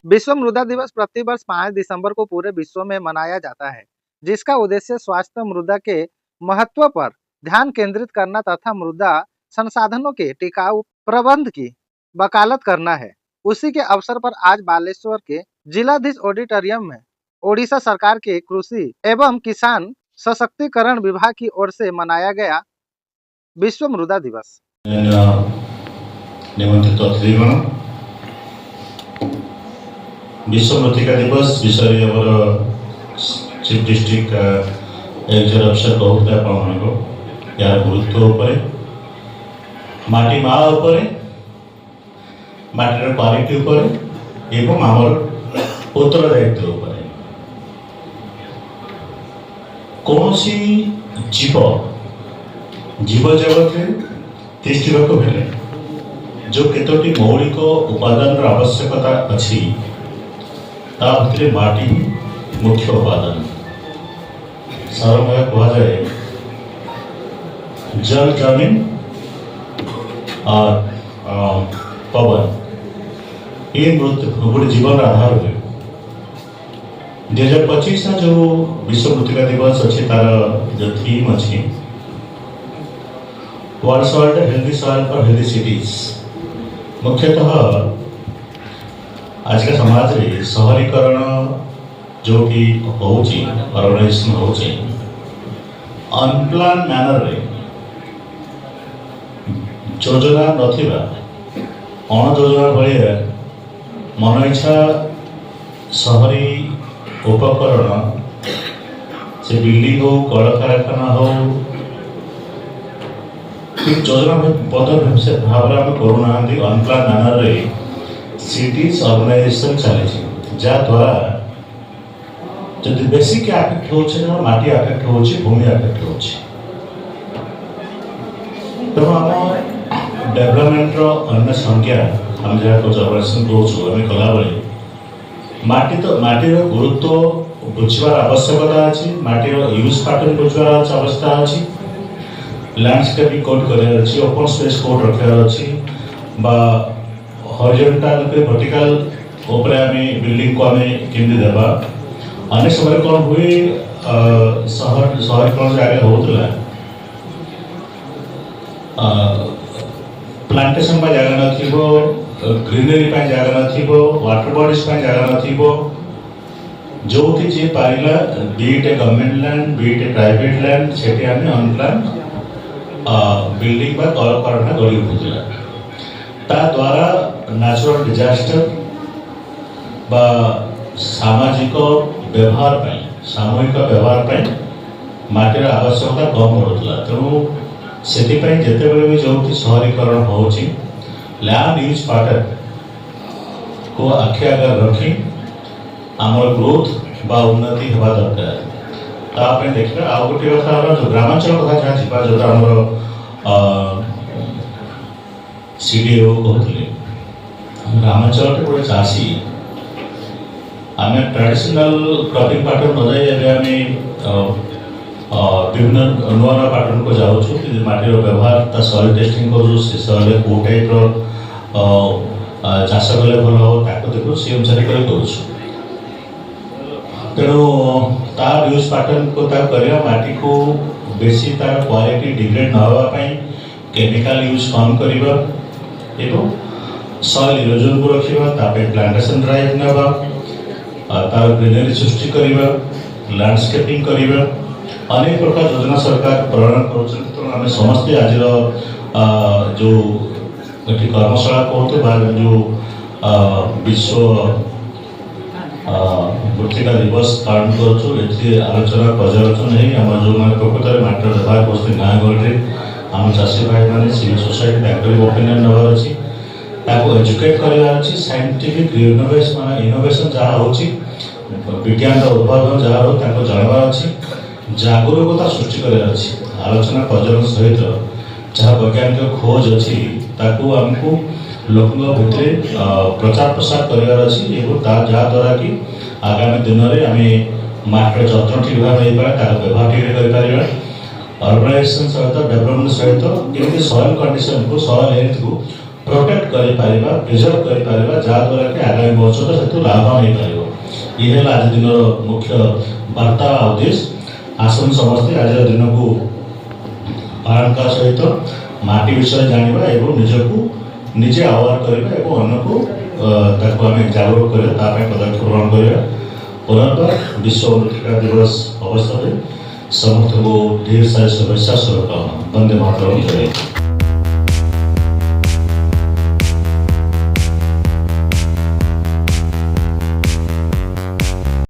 विश्व मृदा दिवस प्रतिवर्ष 5 दिसंबर को पूरे विश्व में मनाया जाता है, जिसका उद्देश्य स्वास्थ्य मृदा के महत्व पर ध्यान केंद्रित करना तथा मृदा संसाधनों के टिकाऊ प्रबंध की वकालत करना है। उसी के अवसर पर आज बालेश्वर के जिलाधीश ऑडिटोरियम में ओडिशा सरकार के कृषि एवं किसान सशक्तिकरण विभाग की ओर से मनाया गया विश्व मृदा दिवस। निमंत्रित अतिथिगण विश्व मृत्तिका दिवस विषय आमर चीफ डिस्ट्रिक्ट एग्रीकल्चर अफिसर कहते आप यार गुरुत्व माटी माँ माटीर क्वालिटी एवं आमर उत्तरदायित्व कौन जीव जीव जगत तिष्ठिबाकू हेले जो केतोटी मौलिक उपादान आवश्यकता अच्छी ता भितर माटी मुख्य उपादान सारमय कह जाए जल जमीन और पवन ये गोटे जीवन आधार हुए 2025 जो विश्व मृत्तिका दिवस अच्छी तार जो थीम अच्छी world healthy soil for healthy cities मुख्यतः आज का समाज रे शहरीकरण जो कि होची अर्बनाइजेशन होची अनप्लान मैनर रे योजना नथिबा अण योजना भलिया मन इच्छा शहरी उपकरण से बिल्डिंग हो कल कारखाना हो योजना बदल से भाव में करूना अनप्लान मैनर रे सिटीज अर्बनाइजेशन चली जद्वारा जब बेसिक आफेक्ट हो माटी आफेक्ट हो भूमि आफेक्ट हो तेणु आम डेभलपमेंट अन्य संख्या आम जहाँ अर्बनाइजेशन करें कला माटी गुरुत्व बुझार आवश्यकता अच्छी माटीर यूज पैटर्न बुझार अवस्था अच्छी लैंडस्केपिंग कोड करार अच्छी ओपन स्पेस कोड रखार अच्छी हॉरिजॉन्टल वर्टिकल ऊपर आम बिल्डिंग को आम केमती देवा अनेक समय कौन हुए शहरीकरण जगह होता प्लांटेशन जगह न ग्रीनरी जगह न वाटर बॉडीज जगह न जो जी पारा बीटे गवर्नमेंट लैंड बीटे प्राइवेट लैंड से अनप्लान बिल्डिंग कल कारखाना गढ़ी उठूला ता द्वारा नेचुरल डिजास्टर बा सामाजिक व्यवहार सामूहिक व्यवहार माटीर आवश्यकता कम बढ़ुला तेणु से जिते भी जो शहरीकरण हो लैंड यूज पैटर्न को आखि आगे रखी आमर ग्रोथ बा उन्नति होगा दरकार देखा आ गोटे कथा जो ग्रामांचल कथा जहाँ जा जो आम सीडीओ कहते ग्रामांचल गोटे चाषी आम ट्रेडिशनल क्रॉपिंग पैटर्न न जाए विभिन्न नुआ नुआ पैटर्न को जाऊँ माटीर व्यवहार सॉइल टेस्टिंग करूँ से सॉइल कौ टाइप चाष कले भल हम देखो सी अनुसार कर तेणु तार यूज पैटर्न को करवा माटी को बेसी तार क्वालिटी डिग्रेड न होगापाई केमिकल यूज कम करवा एवं सॉइल इरोजन को रखा प्लांटेशन ड्राइव ना तार ग्रीनरी सृष्टि करवा लैंडस्केपिंग करवा अनेक प्रकार योजना सरकार प्रणयन कर समस्ते आज जो ये कर्मशाला कहते जो विश्व मृत्तिका दिवस पालन कर आलोचना पर्यालोचना आम जो मैंने प्रकृत माटर व्यवहार करते गाँ गहली आम चाषी भाई मैंने सिविल सोसाइटी ओपिनियन नवार अच्छी एजुकेट करार अच्छी साइंटिफिक इनोवेशन जहाँ हो विज्ञान उद्भावन जहाँ हो जानवर अच्छी जागरूकता सृष्टि करार अच्छी आलोचना पर्यालोचना सहित जहाँ वैज्ञानिक खोज अच्छी आमको लोकों भितर प्रचार प्रसार करार अच्छी जहाँद्वारा कि आगामी दिन में आम माटर जत्न ठीक भाव व्यवहार ठीक अर्बनाइजेशन सहित डेवलपमेंट सहित केमती सॉइल कंडीशन को सॉइल हेल्थ को प्रोटेक्ट करिपारिबा प्रिजर्व करिपारिबा जहाँद्वारा कि आगामी वर्ष से लाभ नहीं पार ये आज दिन मुख्य वार्ता उद्देश्य आसन समस्ते आज दिन को पालन का सहित माटी विषय जानिबा एवं निजको निजे अवेयर करिबा एवं अन्य को आम जागरूक करा पदक्षेप ग्रहण करा पुनर्बार विश्व मृत्तिका दिवस अवसर समस्त को ढेर सारी शुभेच्छा शुभकामना। वंदे मातरम। जय।